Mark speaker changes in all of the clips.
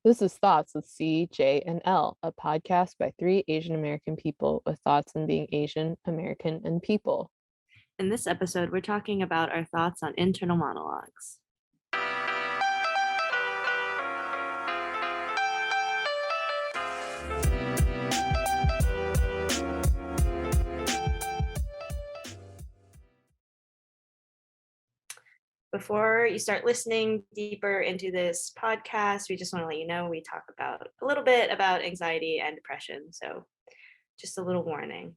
Speaker 1: This is Thoughts with C, J, and L, a podcast by three Asian American people with thoughts on being Asian, American, and people.
Speaker 2: In this episode, we're talking about our thoughts on internal monologues. Before you start listening deeper into this podcast, we just want to let you know we talk about a little bit about anxiety and depression. So just a little warning.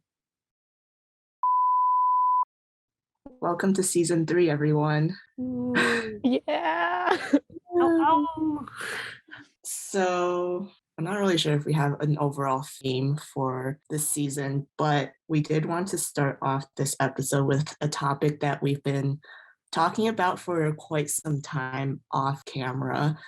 Speaker 3: Welcome to season 3, everyone.
Speaker 2: Ooh.
Speaker 1: Yeah.
Speaker 2: Oh.
Speaker 3: So I'm not really sure if we have an overall theme for this season, but we did want to start off this episode with a topic that we've been talking about for quite some time off camera,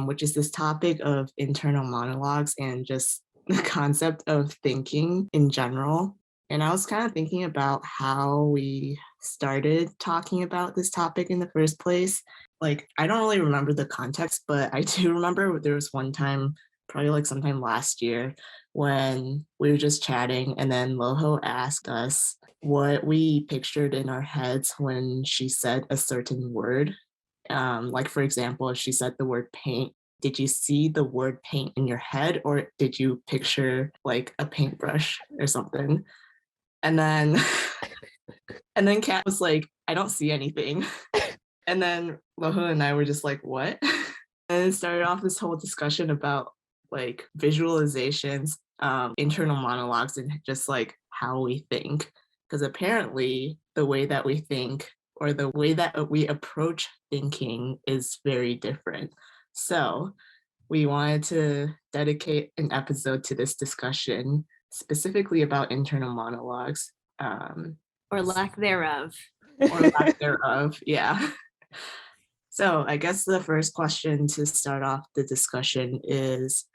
Speaker 3: which is this topic of internal monologues and just the concept of thinking in general. And I was kind of thinking about how we started talking about this topic in the first place. Like, I don't really remember the context, but I do remember there was one time, probably like sometime last year, when we were just chatting, and then Loho asked us what we pictured in our heads when she said a certain word. Like, for example, if she said the word paint, did you see the word paint in your head, or did you picture like a paintbrush or something? And then Kat was like, I don't see anything. And then Loho and I were just like, what? And it started off this whole discussion about like visualizations, internal monologues, and just like how we think. Because apparently the way that we think or the way that we approach thinking is very different. So we wanted to dedicate an episode to this discussion, specifically about internal monologues.
Speaker 2: Or lack thereof.
Speaker 3: Or lack thereof, yeah. So I guess the first question to start off the discussion is,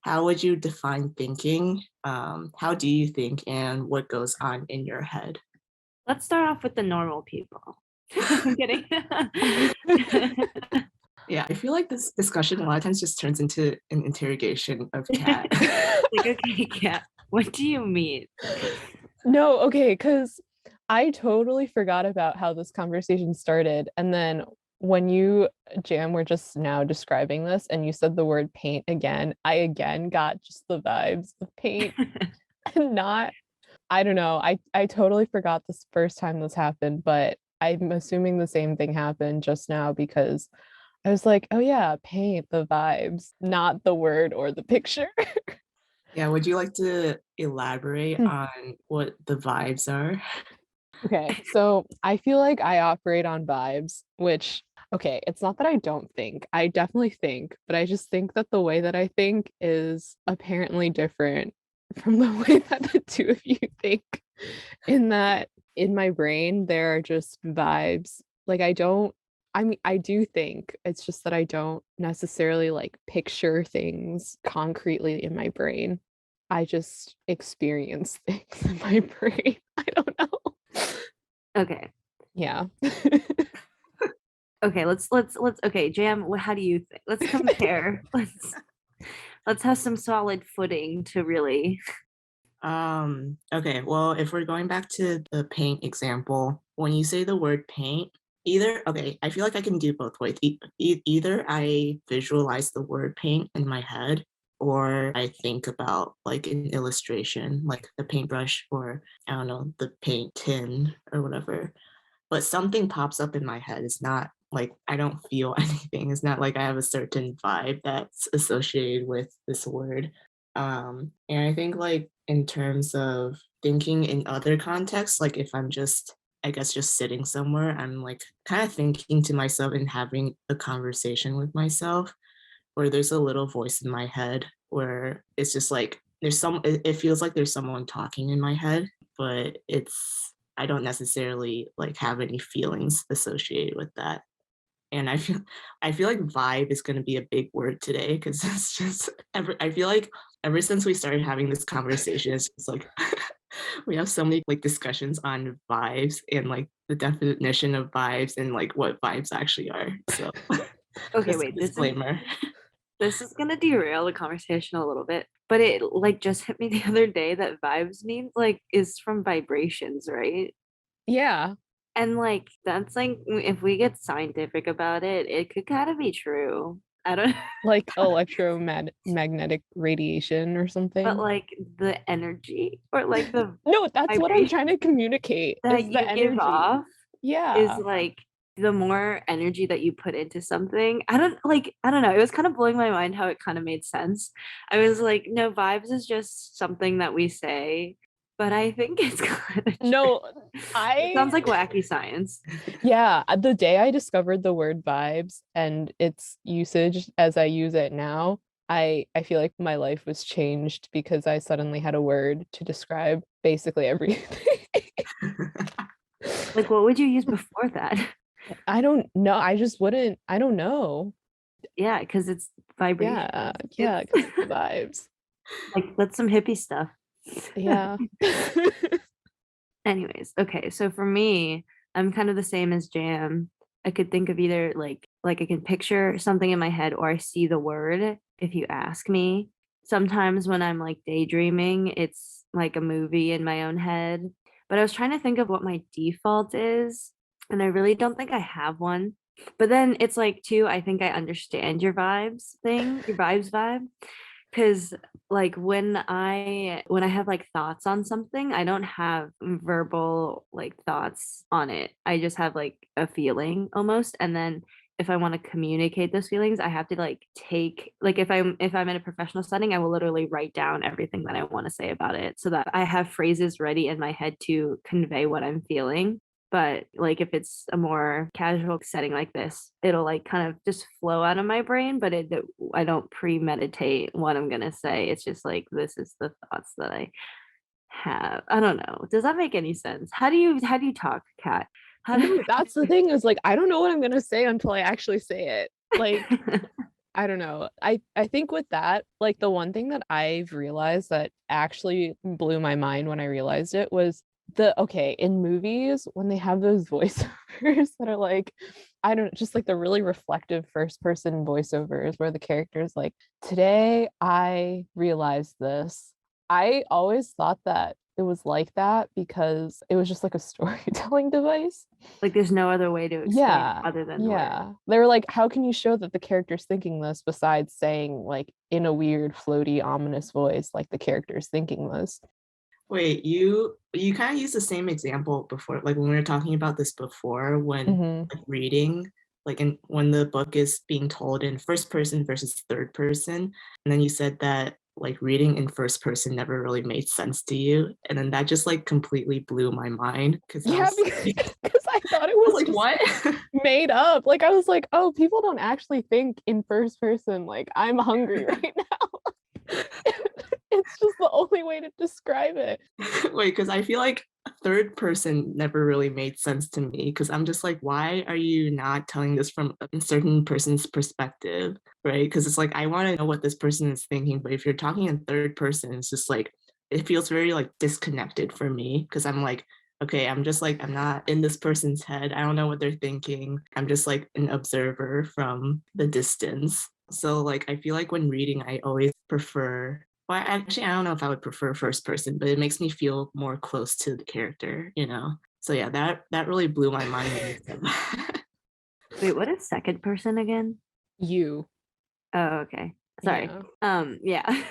Speaker 3: how would you define thinking? How do you think, and what goes on in your head?
Speaker 2: Let's start off with the normal people. I'm kidding.
Speaker 3: Yeah, I feel like this discussion a lot of times just turns into an interrogation of Kat.
Speaker 2: Like, okay, Kat, what do you mean?
Speaker 1: No, okay, because I totally forgot about how this conversation started. And then when you, Jam, were just now describing this and you said the word paint again, I again got just the vibes of paint. And not, I don't know, I totally forgot this first time this happened, but I'm assuming the same thing happened just now because I was like, oh yeah, paint, the vibes, not the word or the picture.
Speaker 3: Yeah, would you like to elaborate on what the vibes are?
Speaker 1: Okay, so I feel like I operate on vibes, which, okay, it's not that I don't think. I definitely think, but I just think that the way that I think is apparently different from the way that the two of you think. In that, in my brain, there are just vibes. Like, I mean, I do think, it's just that I don't necessarily like picture things concretely in my brain. I just experience things in my brain. I don't know.
Speaker 2: Okay.
Speaker 1: Yeah.
Speaker 2: Okay, let's okay, Jam, how do you think? Let's compare. Let's have some solid footing to really.
Speaker 3: Okay, well, if we're going back to the paint example, when you say the word paint, I feel like I can do both ways. Either I visualize the word paint in my head, or I think about like an illustration, like the paintbrush, or I don't know, the paint tin or whatever. But something pops up in my head. It's not like I don't feel anything. It's not like I have a certain vibe that's associated with this word. And I think like in terms of thinking in other contexts, like if I'm just, I guess, just sitting somewhere, I'm like kind of thinking to myself and having a conversation with myself, where there's a little voice in my head where it's just like it feels like there's someone talking in my head, but I don't necessarily like have any feelings associated with that. And I feel like vibe is going to be a big word today, because it's just I feel like ever since we started having this conversation, it's just like we have so many like discussions on vibes and like the definition of vibes and like what vibes actually are. So
Speaker 2: Okay, wait.
Speaker 3: Disclaimer.
Speaker 2: This is gonna derail the conversation a little bit, but it like just hit me the other day that vibes means like is from vibrations, right?
Speaker 1: Yeah,
Speaker 2: And like that's like if we get scientific about it, it could kind of be true. I don't
Speaker 1: like electromagnetic radiation or
Speaker 2: but
Speaker 1: something.
Speaker 2: like the energy or like the
Speaker 1: No, that's what I'm
Speaker 2: vibration
Speaker 1: trying to communicate
Speaker 2: that
Speaker 1: is the
Speaker 2: you give
Speaker 1: energy.
Speaker 2: off is
Speaker 1: Yeah.
Speaker 2: like the more energy that you put into something. I don't know. It was kind of blowing my mind how it kind of made sense. I was like, no, vibes is just something that we say, but I think it's kind of true.
Speaker 1: No,
Speaker 2: It sounds
Speaker 1: I
Speaker 2: like wacky science.
Speaker 1: yeah, the day I discovered the word vibes and its usage as I use it now, I feel like my life was changed because I suddenly had a word to describe basically everything.
Speaker 2: Like, what would you use before that?
Speaker 1: I don't know. I just wouldn't. I don't know.
Speaker 2: Yeah, because it's vibration.
Speaker 1: Yeah,
Speaker 2: It's
Speaker 1: yeah, because the vibes.
Speaker 2: like that's some hippie stuff.
Speaker 1: Yeah.
Speaker 2: Anyways, okay. So for me, I'm kind of the same as Jam. I could think of either like I can picture something in my head or I see the word if you ask me. Sometimes when I'm like daydreaming, it's like a movie in my own head. But I was trying to think of what my default is, and I really don't think I have one. But then it's like too, I think I understand your vibes thing, your vibes vibe. Cause like when I have like thoughts on something, I don't have verbal like thoughts on it. I just have like a feeling almost. And then if I want to communicate those feelings, I have to like take like if I'm in a professional setting, I will literally write down everything that I want to say about it so that I have phrases ready in my head to convey what I'm feeling. But like if it's a more casual setting like this, it'll like kind of just flow out of my brain, but I don't premeditate what I'm gonna say. It's just like this is the thoughts that I have. I don't know. Does that make any sense? How do you talk, Kat? How do
Speaker 1: No, that's the thing is like I don't know what I'm gonna say until I actually say it. Like I don't know. I think with that, like the one thing that I've realized that actually blew my mind when I realized it was okay, in movies when they have those voiceovers that are like I don't just like the really reflective first person voiceovers where the character is like, "Today I realized this." I always thought that it was like that because it was just like a storytelling device.
Speaker 2: like there's no other way to explain it
Speaker 1: Yeah,
Speaker 2: other than the word.
Speaker 1: yeah. They were like, how can you show that the character's thinking this besides saying like in a weird, floaty, ominous voice, like the character's thinking this?
Speaker 3: Wait, you kind of used the same example before, like when we were talking about this before, when
Speaker 1: Hmm.
Speaker 3: like reading, like when the book is being told in first person versus third person, and then you said that like reading in first person never really made sense to you, and then that just like completely blew my mind because I
Speaker 1: Yeah,
Speaker 3: was
Speaker 1: because
Speaker 3: like,
Speaker 1: because I thought it
Speaker 3: I was
Speaker 1: was
Speaker 3: like,
Speaker 1: just
Speaker 3: what?
Speaker 1: made up. Like I was like, oh, people don't actually think in first person. Like I'm hungry right now. It's just the only way to describe it.
Speaker 3: Wait, because I feel like third person never really made sense to me because I'm just like, why are you not telling this from a certain person's perspective, right? Because it's like I want to know what this person is thinking, but if you're talking in third person, it's just like it feels very like disconnected for me because I'm like, okay, I'm just like I'm not in this person's head. I don't know what they're thinking. I'm just like an observer from the distance. So like I feel like when reading, I always prefer well, actually, I don't know if I would prefer first person, but it makes me feel more close to the character, you know? So yeah, that really blew my mind when you said that.
Speaker 2: Wait, what is second person again?
Speaker 1: You.
Speaker 2: Oh, okay. Sorry.
Speaker 1: Yeah.
Speaker 2: Yeah.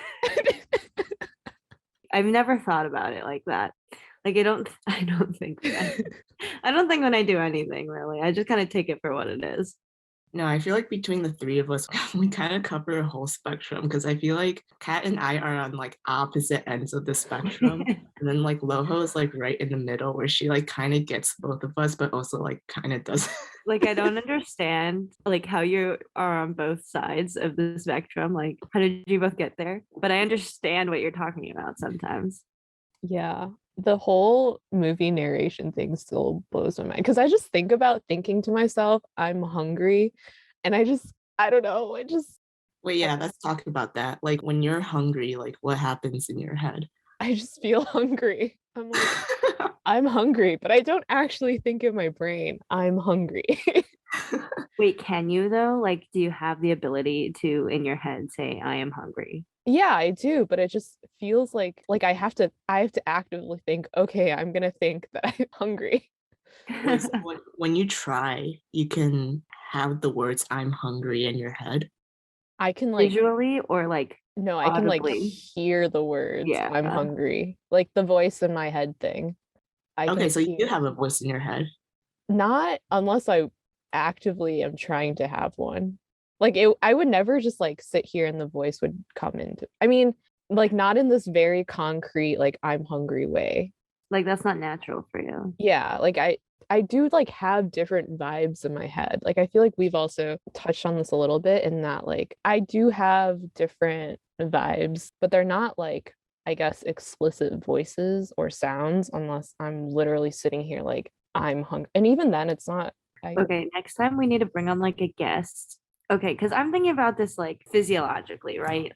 Speaker 2: I've never thought about it like that. Like I don't think when I do anything really. I just kind of take it for what it is.
Speaker 3: No, I feel like between the three of us, we kind of cover a whole spectrum because I feel like Kat and I are on like opposite ends of the spectrum. And then like Loho is like right in the middle where she like kind of gets both of us, but also like kind of doesn't.
Speaker 2: Like I don't understand like how you are on both sides of the spectrum. Like how did you both get there? But I understand what you're talking about sometimes.
Speaker 1: Yeah. The whole movie narration thing still blows my mind because I just think about thinking to myself, I'm hungry. And I don't know.
Speaker 3: Wait, yeah, let's talk about that. Like when you're hungry, like what happens in your head?
Speaker 1: I just feel hungry. I'm like, I'm hungry, but I don't actually think in my brain, I'm hungry.
Speaker 2: Wait, can you though? Like, do you have the ability to in your head say, I am hungry?
Speaker 1: Yeah, I do, but it just feels like I have to actively think, okay, I'm gonna think that I'm hungry.
Speaker 3: Wait, so when you try, you can have the words "I'm hungry" in your head.
Speaker 1: I can like
Speaker 2: Visually or like
Speaker 1: no, I can like
Speaker 2: audibly?
Speaker 1: hear the words
Speaker 2: Yeah.
Speaker 1: I'm hungry. Like the voice in my head thing. I can
Speaker 3: Okay, so you do
Speaker 1: hear.
Speaker 3: have a voice in your head.
Speaker 1: Not unless I actively am trying to have one. Like I would never just like sit here and the voice would come into. I mean, like not in this very concrete like I'm hungry way.
Speaker 2: Like that's not natural for you.
Speaker 1: Yeah, like I do like have different vibes in my head. Like I feel like we've also touched on this a little bit in that like I do have different vibes, but they're not like I guess explicit voices or sounds unless I'm literally sitting here like I'm hungry. And even then it's not I
Speaker 2: Okay, next time we need to bring on like a guest. Okay, because I'm thinking about this like physiologically, right?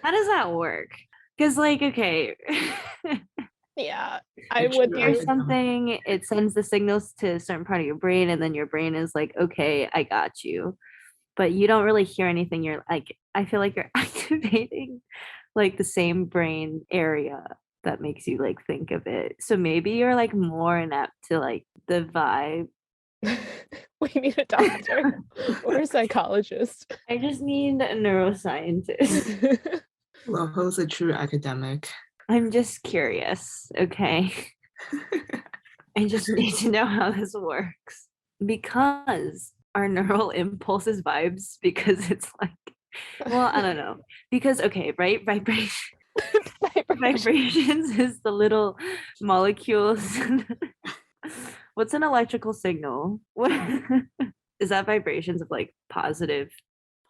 Speaker 2: How does that work? Because like, okay,
Speaker 1: yeah,
Speaker 3: A
Speaker 1: I'm with
Speaker 3: true
Speaker 2: or
Speaker 1: you.
Speaker 3: academic.
Speaker 2: something, it sends the signals to a certain part of your brain, and then your brain is like, okay, I got you. But you don't really hear anything. You're like, I feel like you're activating like the same brain area that makes you like think of it. So maybe you're like more inept to like the vibe.
Speaker 1: We need a doctor or a psychologist.
Speaker 2: I just need a neuroscientist.
Speaker 3: Loho's a true academic.
Speaker 2: I'm just curious, okay? I just need to know how this works because our neural impulses vibes because it's like, well, I don't know. Because okay, right? Vibrations is the little molecules. What's an electrical signal? What is that vibrations of like positive?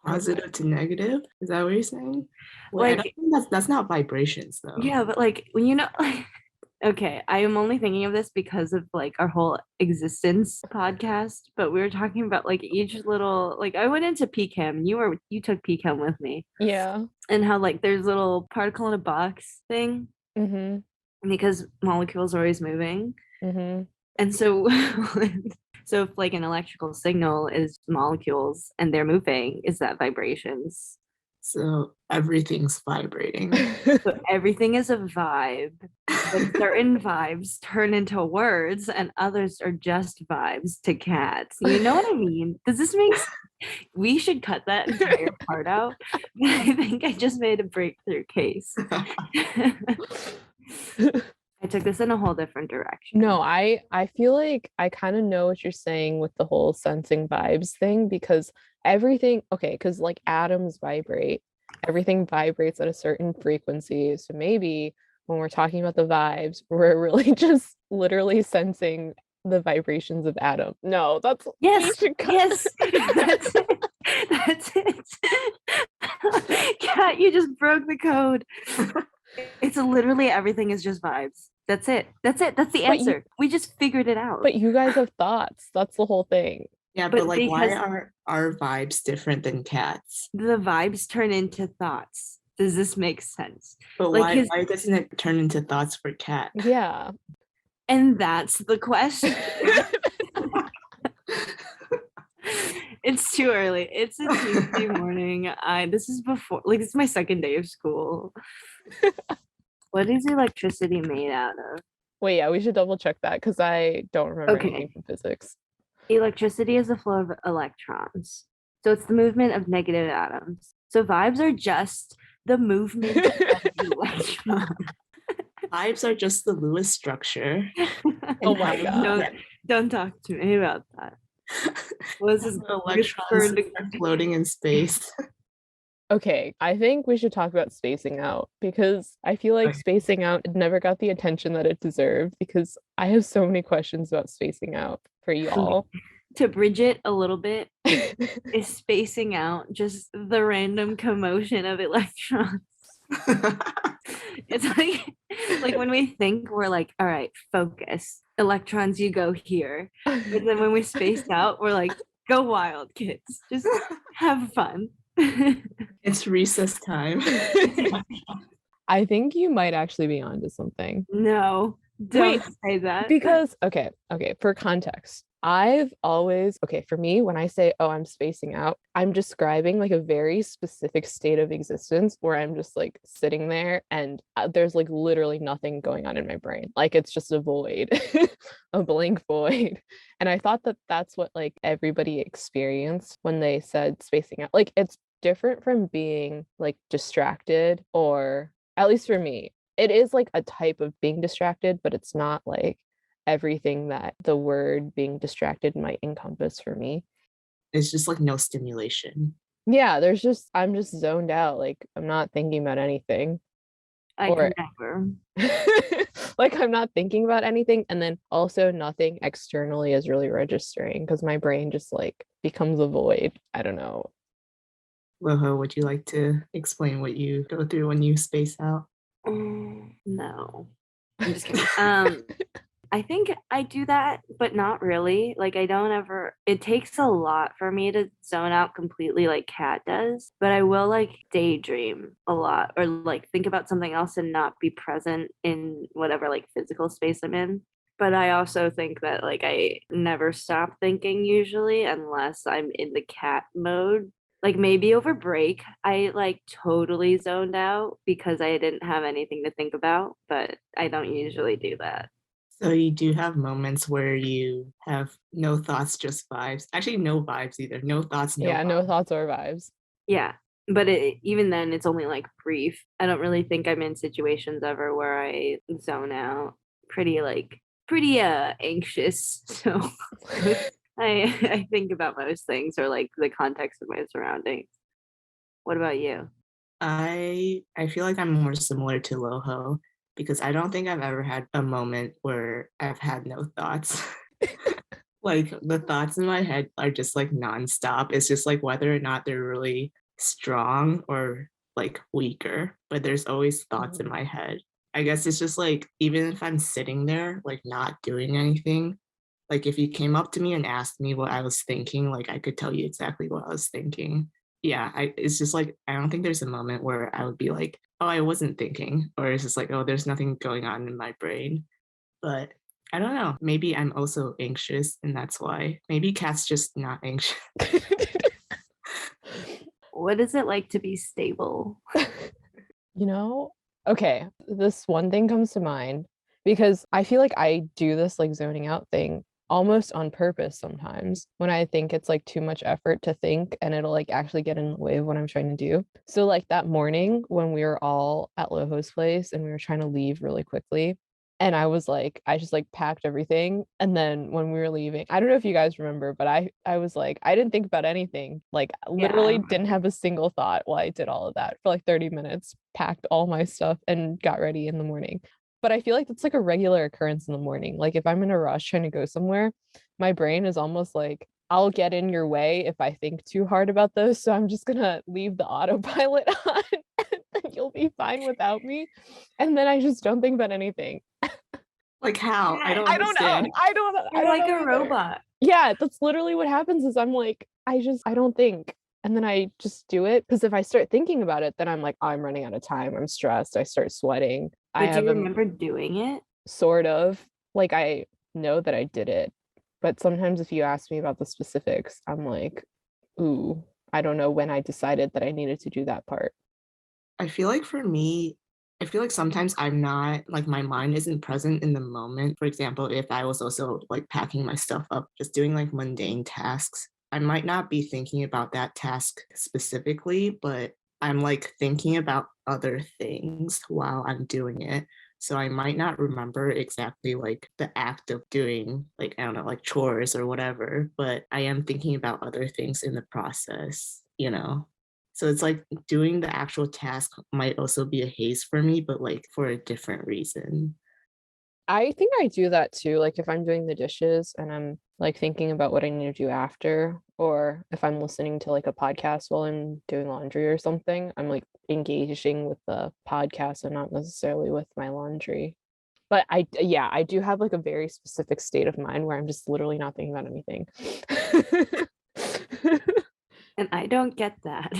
Speaker 3: Positive to negative? Is that what you're saying? Wait, I don't
Speaker 2: Like,
Speaker 3: think that's not vibrations though.
Speaker 2: yeah, but like when you know okay, I am only thinking of this because of like our whole existence podcast, but we were talking about like each little like I went into PChem and you took PChem with me
Speaker 1: Yeah.
Speaker 2: and how like there's little particle in a box thing
Speaker 1: Mm-hmm.
Speaker 2: because molecules are always moving.
Speaker 1: Mm-hmm.
Speaker 2: And so so if like an electrical signal is molecules and they're moving, is that vibrations?
Speaker 3: So everything's vibrating.
Speaker 2: So everything is a vibe, but certain vibes turn into words and others are just vibes to cats. You know what I mean? Does this make sense? We should cut that entire part out. I think I just made a breakthrough case. I took this in a whole different direction.
Speaker 1: No, I feel like I kind of know what you're saying with the whole sensing vibes thing because everything, okay, because like atoms vibrate, everything vibrates at a certain frequency. So maybe when we're talking about the vibes, we're really just literally sensing the vibrations of atom. No, that's we
Speaker 2: Yes,
Speaker 1: should cut.
Speaker 2: yes, that's it. That's it. Kat, you just broke the code. It's literally everything is just vibes. That's it. That's it. That's the
Speaker 1: But you,
Speaker 2: answer. We just figured it out.
Speaker 1: but you guys have thoughts. That's the whole thing.
Speaker 3: Yeah,
Speaker 2: But
Speaker 3: but like why
Speaker 2: because
Speaker 3: are our vibes different than cats?
Speaker 2: the vibes turn into thoughts. Does this make sense?
Speaker 3: But
Speaker 2: Like his,
Speaker 3: why doesn't it turn into thoughts for cat?
Speaker 1: Yeah.
Speaker 2: and that's the question. It's too early. It's a Tuesday morning. This is before like this is my second day of school. What is electricity made out of?
Speaker 1: Wait, yeah, we should double check that because I don't remember anything
Speaker 2: Okay.
Speaker 1: from physics.
Speaker 2: Electricity is the flow of electrons. So it's the movement of negative atoms. So vibes are just the movement of the electron.
Speaker 3: Vibes are just the Lewis structure.
Speaker 1: Oh
Speaker 3: and
Speaker 1: my
Speaker 3: how
Speaker 1: God.
Speaker 3: that-
Speaker 2: Don't talk to me about that. What is
Speaker 3: the
Speaker 2: this
Speaker 3: electrons are floating in space.
Speaker 1: Okay, I think we should talk about spacing out because I feel like
Speaker 3: Okay.
Speaker 1: spacing out never got the attention that it deserved because I have so many questions about spacing out for y'all.
Speaker 2: to bridge it a little bit is spacing out just the random commotion of electrons. It's like when we think we're like, all right, focus. Electrons, you go here. But then when we space out, we're like, go wild, kids. Just have fun.
Speaker 3: It's recess time.
Speaker 1: I think you might actually be onto something.
Speaker 2: No,
Speaker 1: Wait,
Speaker 2: don't say that.
Speaker 1: because okay, for context, I've always, okay, for me, when I say, oh, I'm spacing out, I'm describing like a very specific state of existence where I'm just like sitting there and there's like literally nothing going on in my brain. Like it's just a void, a blank void. And I thought that that's what like everybody experienced when they said spacing out. Like it's different from being like distracted, or at least for me, it is like a type of being distracted, but it's not like everything that the word being distracted might encompass for me.
Speaker 3: It's just like no stimulation.
Speaker 1: Yeah, I'm just zoned out. Like I'm not thinking about anything.
Speaker 2: I
Speaker 1: Or
Speaker 2: could never.
Speaker 1: like I'm not thinking about anything. And then also nothing externally is really registering because my brain just like becomes a void. I don't know.
Speaker 3: Loho, would you like to explain what you go through when you space out?
Speaker 2: No, I'm just kidding. I think I do that, but not really. Like I don't ever, it takes a lot for me to zone out completely like Kat does, but I will like daydream a lot or like think about something else and not be present in whatever like physical space I'm in. But I also think that like I never stop thinking usually unless I'm in the cat mode. Like maybe over break, I like totally zoned out because I didn't have anything to think about, but I don't usually do that.
Speaker 3: So you do have moments where you have no thoughts, just vibes. Actually, no vibes either. No thoughts, no
Speaker 1: Yeah, no
Speaker 3: vibes.
Speaker 1: thoughts or vibes.
Speaker 2: Yeah, but even then, it's only like brief. I don't really think I'm in situations ever where I zone out. Pretty anxious. So I think about most things or like the context of my surroundings. What about you?
Speaker 3: I feel like I'm more similar to Loho because I don't think I've ever had a moment where I've had no thoughts. Like the thoughts in my head are just like nonstop. It's just like whether or not they're really strong or like weaker, but there's always thoughts in
Speaker 1: Mhm.
Speaker 3: my head. I guess it's just like even if I'm sitting there like not doing anything, like if you came up to me and asked me what I was thinking, like I could tell you exactly what I was thinking. Yeah, it's just like I don't think there's a moment where I would be like, oh, I wasn't thinking, or it's just like, oh, there's nothing going on in my brain. But I don't know. Maybe I'm also anxious, and that's why. Maybe Kat's just not anxious.
Speaker 2: What is it like to be stable?
Speaker 1: You know, okay, this one thing comes to mind because I feel like I do this like zoning out thing almost on purpose sometimes when I think it's like too much effort to think and it'll like actually get in the way of what I'm trying to do. So like that morning when we were all at Loho's place and we were trying to leave really quickly, and I was like, I just like packed everything. And then when we were leaving, I don't know if you guys remember, but I was like, I didn't think about anything. Like
Speaker 2: Yeah, I
Speaker 1: literally didn't
Speaker 2: remember.
Speaker 1: have a single thought while I did all of that for like 30 minutes, packed all my stuff and got ready in the morning. But I feel like that's like a regular occurrence in the morning. Like if I'm in a rush trying to go somewhere, my brain is almost like, I'll get in your way if I think too hard about this. So I'm just gonna leave the autopilot on and you'll be fine without me. And then I just don't think about anything.
Speaker 3: Like how? I
Speaker 2: Yeah,
Speaker 3: don't
Speaker 1: I don't know.
Speaker 3: understand.
Speaker 1: I
Speaker 2: you're
Speaker 1: don't
Speaker 2: like
Speaker 1: know
Speaker 2: a
Speaker 1: either.
Speaker 2: robot.
Speaker 1: Yeah, that's literally what happens is I'm like, I don't think. And then I just do it. Because if I start thinking about it, then I'm like, I'm running out of time. I'm stressed. I start sweating. I
Speaker 2: But do you
Speaker 1: have a
Speaker 2: remember doing it?
Speaker 1: sort of like I know that I did it. But sometimes if you ask me about the specifics, I'm like, ooh, I don't know when I decided that I needed to do that part.
Speaker 3: I feel like for me, I feel like sometimes I'm not like my mind isn't present in the moment. For example, if I was also like packing my stuff up, just doing like mundane tasks, I might not be thinking about that task specifically, but I'm like thinking about other things while I'm doing it. So I might not remember exactly like the act of doing like, I don't know, like chores or whatever, but I am thinking about other things in the process, you know? So it's like doing the actual task might also be a haze for me, but like for a different reason.
Speaker 1: I think I do that too. Like if I'm doing the dishes and I'm like thinking about what I need to do after, or if I'm listening to like a podcast while I'm doing laundry or something, I'm like engaging with the podcast and not necessarily with my laundry. But yeah, I do have like a very specific state of mind where I'm just literally not thinking about anything.
Speaker 2: And I don't get that.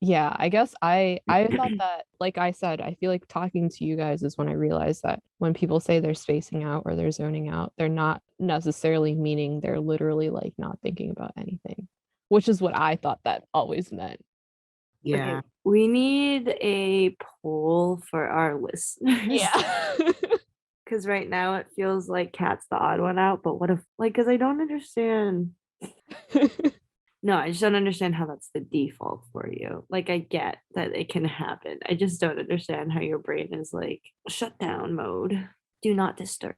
Speaker 1: Yeah, I guess I thought that, like I said, I feel like talking to you guys is when I realized that when people say they're spacing out or they're zoning out, they're not necessarily meaning they're literally like not thinking about anything, which is what I thought that always meant.
Speaker 2: Okay,
Speaker 3: Yeah.
Speaker 2: we need a poll for our listeners.
Speaker 1: Yeah.
Speaker 2: Because right now it feels like Kat's the odd one out, but what if, like, because I don't understand. No, I just don't understand how that's the default for you. Like, I get that it can happen. I just don't understand how your brain is like shutdown mode. Do not disturb.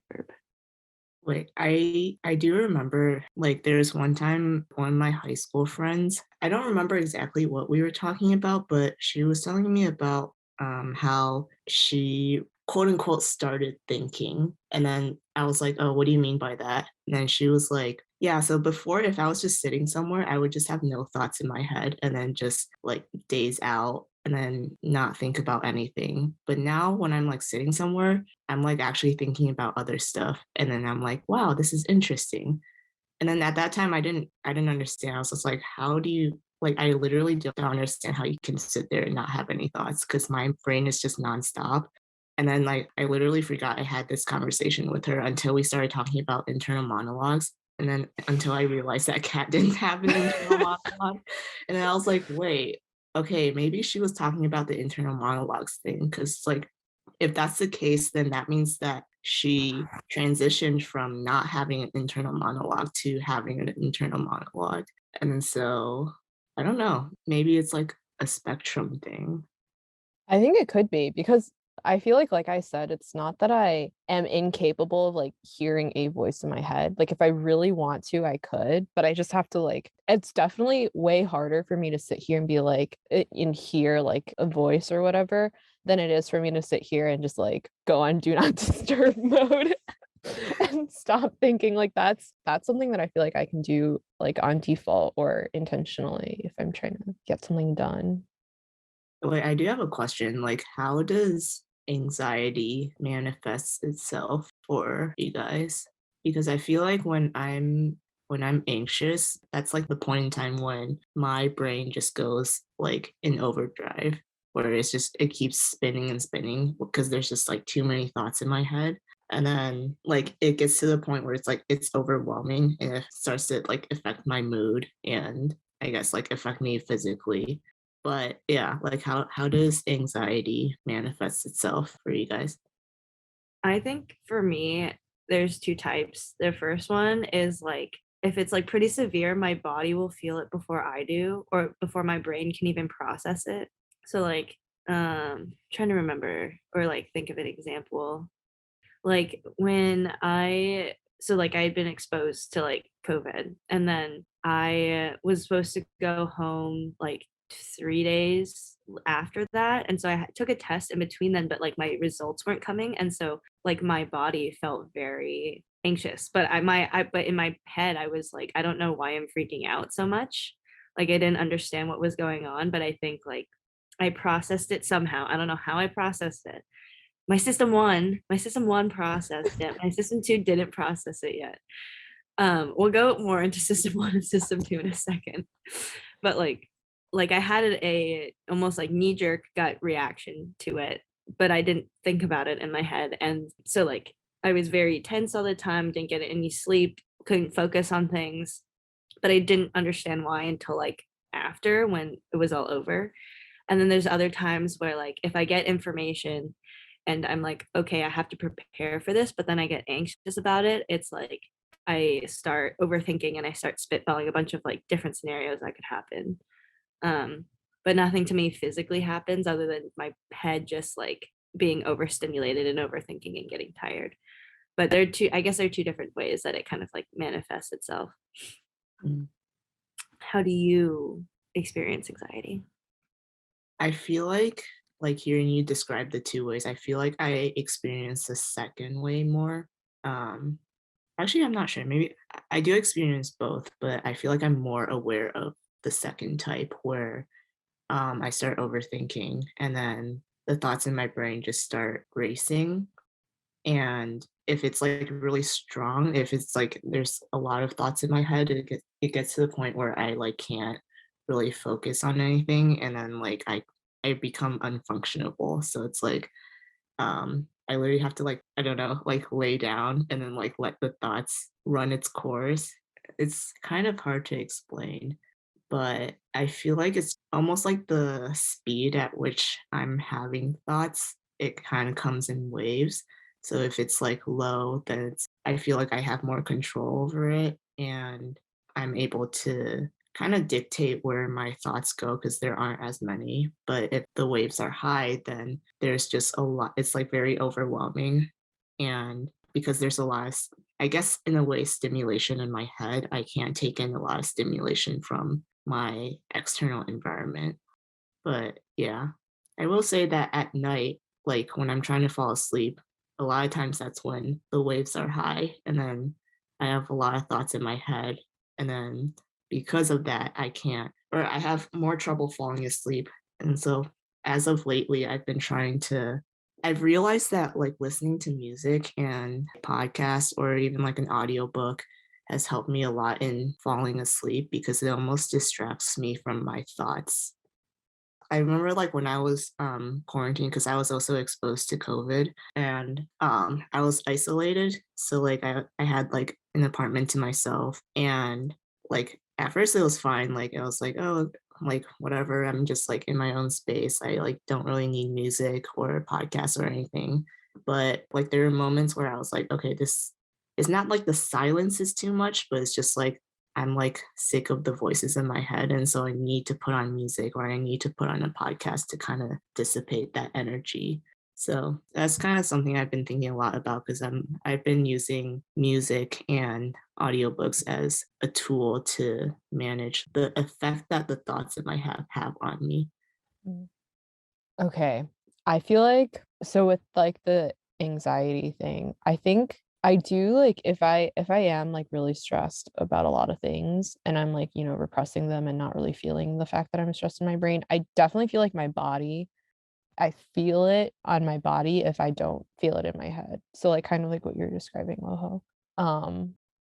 Speaker 3: Wait, I do remember like there's one time one of my high school friends, I don't remember exactly what we were talking about, but she was telling me about how she quote unquote started thinking. And then I was like, "Oh, what do you mean by that?" And then she was like, "Yeah, so before if I was just sitting somewhere, I would just have no thoughts in my head and then just like daze out and then not think about anything. But now when I'm like sitting somewhere, I'm like actually thinking about other stuff. And then I'm like, wow, this is interesting. And then at that time I didn't understand. I was just like, how do you like I literally don't understand how you can sit there and not have any thoughts because my brain is just nonstop. And then like I literally forgot I had this conversation with her until we started talking about internal monologues. And then until I realized that Kat didn't have an internal monologue. And then I was like, wait, okay, maybe she was talking about the internal monologues thing. Cause like if that's the case, then that means that she transitioned from not having an internal monologue to having an internal monologue. And then so I don't know, maybe it's like a spectrum thing.
Speaker 1: I think it could be because I feel like I said, it's not that I am incapable of like hearing a voice in my head. Like if I really want to, I could, but I just have to like, it's definitely way harder for me to sit here and be like and hear like a voice or whatever than it is for me to sit here and just like go on do not disturb mode and stop thinking. Like that's something that I feel like I can do like on default or intentionally if I'm trying to get something done.
Speaker 3: Wait, I do have a question. Like, how does anxiety manifest itself for you guys? Because I feel like when I'm anxious, that's like the point in time when my brain just goes like in overdrive, where it keeps spinning and spinning because there's just like too many thoughts in my head. And then like it gets to the point where it's like it's overwhelming and it starts to like affect my mood and I guess like affect me physically. But yeah, like how does anxiety manifest itself for you guys?
Speaker 2: I think for me, there's two types. The first one is like if it's like pretty severe, my body will feel it before I do, or before my brain can even process it. So like trying to remember or like think of an example. Like when I so like I had been exposed to like COVID and then I was supposed to go home like 3 days after that. And so took a test in between then, but like my results weren't coming. And so like my body felt very anxious. But but in my head, I was like, I don't know why I'm freaking out so much. Like I didn't understand what was going on, but I think like I processed it somehow. I don't know how I processed it. My system one processed it. My system two didn't process it yet. We'll go more into system one and system two in a second. But like I had a almost like knee jerk gut reaction to it, but I didn't think about it in my head. And so like I was very tense all the time, didn't get any sleep, couldn't focus on things, but I didn't understand why until like after when it was all over. And then there's other times where like if I get information and I'm like, okay, I have to prepare for this, but then I get anxious about it. It's like I start overthinking and I start spitballing a bunch of like different scenarios that could happen. Um, but nothing to me physically happens other than my head just like being overstimulated and overthinking and getting tired. But I guess there are two different ways that it kind of like manifests itself.
Speaker 3: Mm.
Speaker 2: How do you experience anxiety?
Speaker 3: I feel like hearing you describe the two ways, I feel like I experience the second way more. Um Actually I'm not sure. Maybe I do experience both, but I feel like I'm more aware of the second type where I start overthinking and then the thoughts in my brain just start racing. And if it's like really strong, if it's like there's a lot of thoughts in my head, it gets to the point where I like can't really focus on anything, and then like I become unfunctionable. So it's like I literally have to like, I don't know, like lay down and then like let the thoughts run its course. It's kind of hard to explain, but I feel like it's almost like the speed at which I'm having thoughts, it kind of comes in waves. So if it's like low, then I feel like I have more control over it and I'm able to kind of dictate where my thoughts go because there aren't as many. But if the waves are high, then there's just a lot. It's like very overwhelming. And because there's a lot of, I guess, in a way, stimulation in my head, I can't take in a lot of stimulation from my external environment. But yeah, I will say that at night, like when I'm trying to fall asleep, a lot of times that's when the waves are high. And then I have a lot of thoughts in my head. And then because of that, I can't, or I have more trouble falling asleep. And so as of lately, I've realized that like listening to music and podcasts or even like an audiobook has helped me a lot in falling asleep because it almost distracts me from my thoughts. I remember like when I was quarantined because I was also exposed to COVID and I was isolated. So like I had like an apartment to myself and like at first it was fine. Like I was like, oh, like whatever, I'm just like in my own space. I like don't really need music or podcasts or anything. But like there were moments where I was like, okay, this is not like the silence is too much, but it's just like I'm like sick of the voices in my head. And so I need to put on music or I need to put on a podcast to kind of dissipate that energy. So that's kind of something I've been thinking a lot about because I've been using music and audiobooks as a tool to manage the effect that the thoughts in my head have on me.
Speaker 1: Mm. Okay. I feel like so with like the anxiety thing, I think I do like if I am like really stressed about a lot of things and I'm like, repressing them and not really feeling the fact that I'm stressed in my brain, I definitely feel like my body, I feel it on my body if I don't feel it in my head. So like kind of like what you're describing, Loho.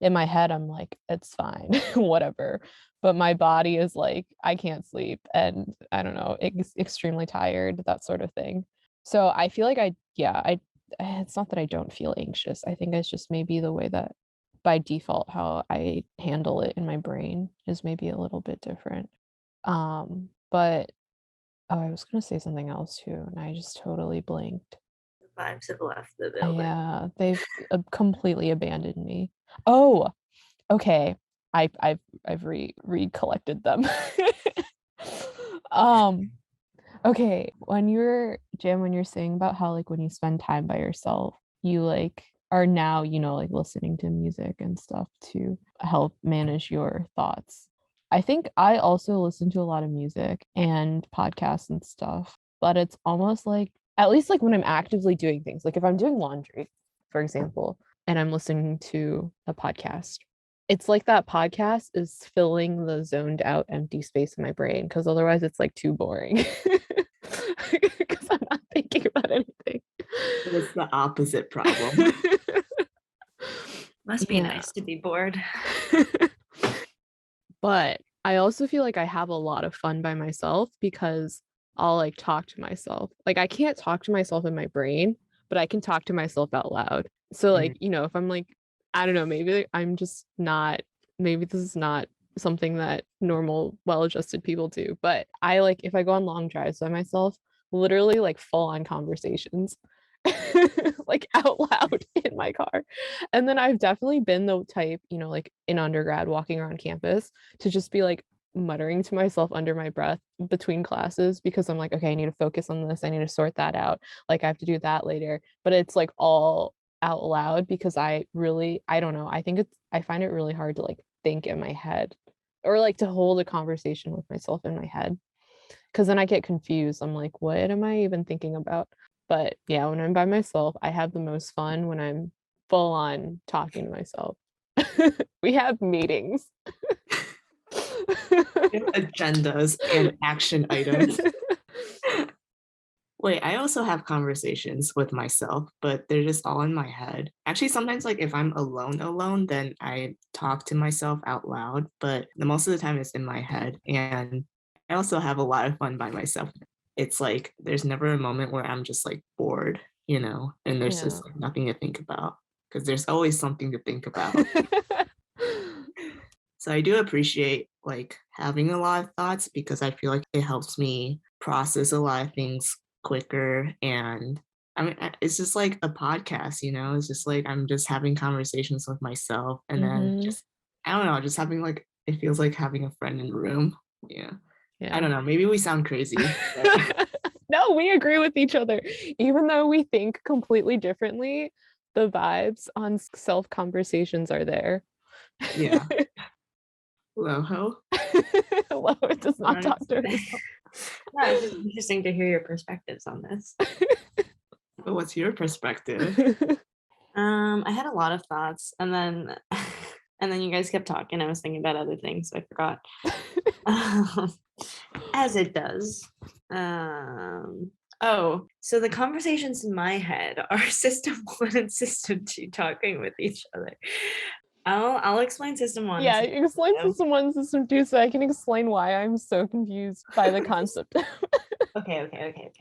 Speaker 1: In my head, I'm like, it's fine, whatever. But my body is like, I can't sleep and I don't know, extremely tired, that sort of thing. So I feel like it's not that I don't feel anxious. I think it's just maybe the way that by default how I handle it in my brain is maybe a little bit different. But oh, I was gonna say something else too, and I just totally blanked.
Speaker 2: The vibes have left the building.
Speaker 1: Yeah, they've completely abandoned me. Oh, okay. I've recollected them. Um, okay. When you're saying about how like when you spend time by yourself, you like are now, like listening to music and stuff to help manage your thoughts. I think I also listen to a lot of music and podcasts and stuff, but it's almost like at least like when I'm actively doing things, like if I'm doing laundry, for example, and I'm listening to a podcast, it's like that podcast is filling the zoned out empty space in my brain because otherwise it's like too boring. Because I'm not thinking about anything.
Speaker 3: It's the opposite problem.
Speaker 2: Must be
Speaker 1: Yeah.
Speaker 2: nice to be bored.
Speaker 1: But I also feel like I have a lot of fun by myself because I'll like talk to myself. Like I can't talk to myself in my brain, but I can talk to myself out loud. So like, if I'm like, I don't know, maybe I'm just not, maybe this is not something that normal, well-adjusted people do, but I like if I go on long drives by myself, literally like full on conversations. Like out loud in my car. And then I've definitely been the type, like in undergrad walking around campus to just be like muttering to myself under my breath between classes because I'm like, okay, I need to focus on this. I need to sort that out. Like I have to do that later. But it's like all out loud because I don't know. I find it really hard to like think in my head or like to hold a conversation with myself in my head because then I get confused. I'm like, what am I even thinking about? But yeah, when I'm by myself, I have the most fun when I'm full on talking to myself. We have meetings.
Speaker 3: Agendas and action items. Wait, I also have conversations with myself, but they're just all in my head. Actually, sometimes like if I'm alone, then I talk to myself out loud, but the most of the time it's in my head. And I also have a lot of fun by myself. It's like there's never a moment where I'm just like bored, and there's
Speaker 1: Yeah.
Speaker 3: just like nothing to think about because there's always something to think about. So I do appreciate like having a lot of thoughts because I feel like it helps me process a lot of things quicker. And I mean, it's just like a podcast, it's just like I'm just having conversations with myself and then
Speaker 1: Mhm.
Speaker 3: just, I don't know, just having like, it feels like having a friend in the room. Yeah. I
Speaker 1: Yeah.
Speaker 3: don't know. Maybe we sound crazy. But
Speaker 1: No, we agree with each other. Even though we think completely differently, the vibes on self conversations are there.
Speaker 3: yeah. Loho.
Speaker 1: Well, it does not
Speaker 2: No,
Speaker 1: talk to herself.
Speaker 2: it's just interesting to hear your perspectives on this.
Speaker 3: But what's your perspective?
Speaker 2: I had a lot of thoughts, and then and then you guys kept talking. I was thinking about other things, so I forgot. As it does. Oh, so the conversations in my head are system 1 and system 2 talking with each other. I'll explain system 1 and
Speaker 1: Yeah,
Speaker 2: system
Speaker 1: explain
Speaker 2: 2.
Speaker 1: system 1, system 2 so I can explain why I'm so confused by the concept.
Speaker 2: Okay.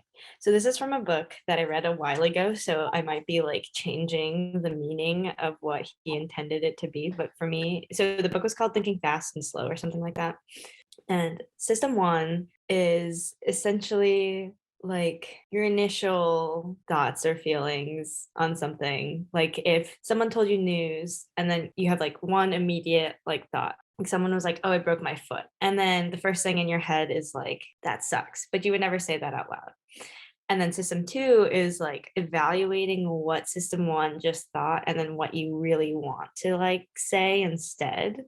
Speaker 2: So this is from a book that I read a while ago, so I might be like changing the meaning of what he intended it to be. But for me, so the book was called Thinking Fast and Slow or something like that. And system 1 is essentially like your initial thoughts or feelings on something. Like if someone told you news and then you have like one immediate like thought. Like someone was like, "Oh, I broke my foot." And then the first thing in your head is like, "That sucks." But you would never say that out loud. And then system 2 is like evaluating what system 1 just thought and then what you really want to like say instead.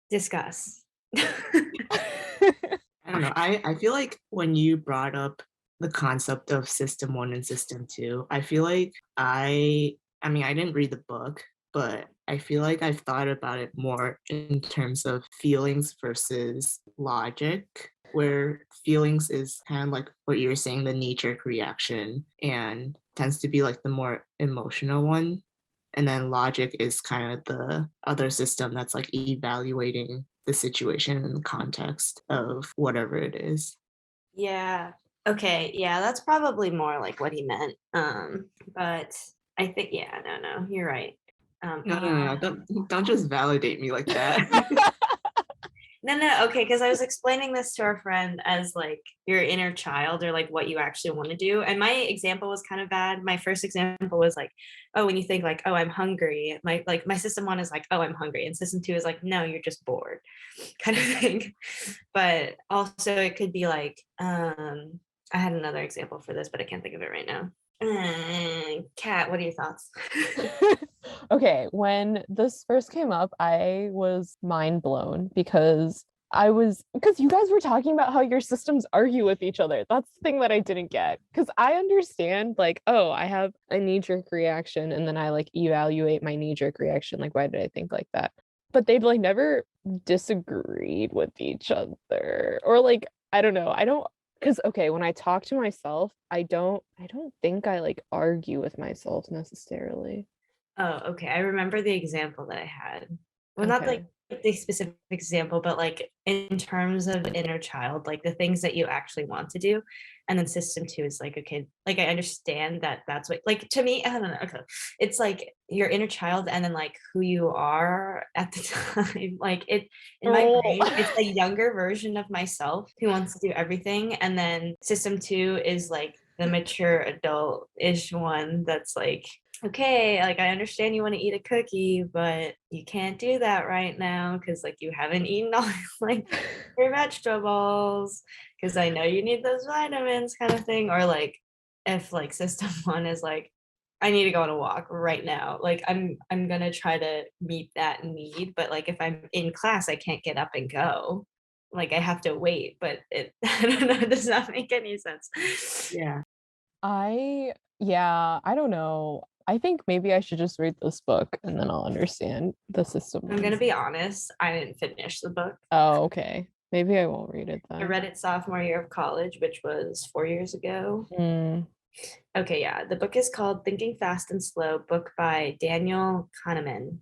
Speaker 2: Discuss.
Speaker 3: I don't know. I feel like when you brought up the concept of system 1 and system 2, I feel like I mean, I didn't read the book, but I feel like I've thought about it more in terms of feelings versus logic, where feelings is kind of like what you were saying, the knee-jerk reaction, and tends to be like the more emotional one. And then logic is kind of the other system that's like evaluating the situation and the context of whatever it is.
Speaker 2: Yeah. Okay. Yeah, that's probably more like what he meant. But I think yeah, no, you're right.
Speaker 3: No. Don't just validate me like that.
Speaker 2: No. Okay, because I was explaining this to our friend as like your inner child or like what you actually want to do. And my example was kind of bad. My first example was like, oh, when you think like, oh, I'm hungry. My system 1 is like, oh, I'm hungry, and system 2 is like, no, you're just bored, kind of thing. But also it could be like, I had another example for this, but I can't think of it right now. Kat, what are your thoughts?
Speaker 1: Okay, when this first came up, I was mind blown because you guys were talking about how your systems argue with each other. That's the thing that I didn't get. Because I understand, like, oh, I have a knee-jerk reaction, and then I like evaluate my knee-jerk reaction. Like, why did I think like that? But they've like never disagreed with each other. Or like, I don't know. I don't because okay, when I talk to myself, I don't think I like argue with myself necessarily.
Speaker 2: Oh, okay. I remember the example that I had. Well, not like
Speaker 1: Okay.
Speaker 2: the specific example, but like in terms of inner child, like the things that you actually want to do. And then system 2 is like, okay, like I understand that that's what, like to me, I don't know. Okay. It's like your inner child and then like who you are at the time. Like it, in my
Speaker 1: Oh.
Speaker 2: brain, it's a younger version of myself who wants to do everything. And then system 2 is like the mature adult-ish one that's like, okay, like I understand you want to eat a cookie, but you can't do that right now because like you haven't eaten all like your vegetables because I know you need those vitamins kind of thing. Or like if like system 1 is like, I need to go on a walk right now. Like I'm gonna try to meet that need, but like if I'm in class, I can't get up and go. Like I have to wait, but it I don't know, it does not make any sense.
Speaker 3: Yeah.
Speaker 1: Yeah, I don't know. I think maybe I should just read this book and then I'll understand the system
Speaker 2: I'm gonna
Speaker 1: ones.
Speaker 2: be honest, I didn't finish the book.
Speaker 1: Oh, okay. Maybe I won't read it
Speaker 2: I
Speaker 1: then.
Speaker 2: read it sophomore year of college, which was 4 years ago.
Speaker 1: Mm,
Speaker 2: Okay, yeah. The book is called Thinking Fast and Slow, book by Daniel Kahneman.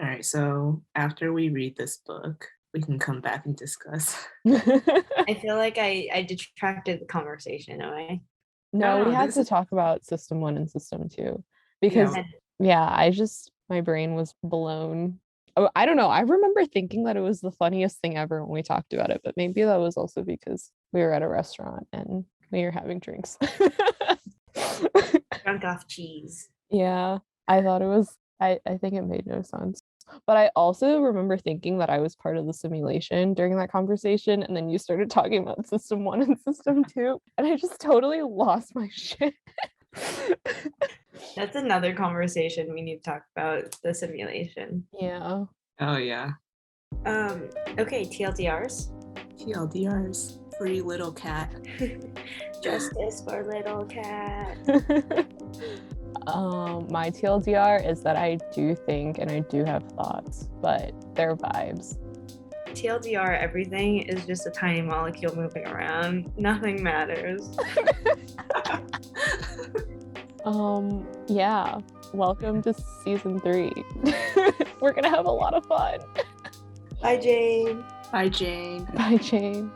Speaker 3: All right. So after we read this book, we can come back and discuss.
Speaker 2: I feel like I detracted the conversation away.
Speaker 1: No, we
Speaker 3: No,
Speaker 1: had
Speaker 3: this
Speaker 1: to
Speaker 3: is-
Speaker 1: talk about System 1 and System 2 because
Speaker 3: Yeah.
Speaker 1: yeah, my brain was blown. Oh, I don't know. I remember thinking that it was the funniest thing ever when we talked about it, but maybe that was also because we were at a restaurant and we were having drinks.
Speaker 2: Drunk off cheese.
Speaker 1: Yeah, I thought it was, I think it made no sense. But I also remember thinking that I was part of the simulation during that conversation, and then you started talking about System 1 and System 2, and I just totally lost my shit.
Speaker 2: That's another conversation we need to talk about, the simulation.
Speaker 1: Yeah.
Speaker 3: Oh yeah.
Speaker 2: Okay, TLDRs.
Speaker 3: TLDRs. Free little cat.
Speaker 2: Justice for little cat.
Speaker 1: My TLDR is that I do think and I do have thoughts, but they're vibes.
Speaker 2: TLDR, everything is just a tiny molecule moving around. Nothing matters.
Speaker 1: Yeah. Welcome to season 3. We're gonna have a lot of fun.
Speaker 2: Bye, Jane.
Speaker 3: Bye, Jane.
Speaker 1: Bye, Jane.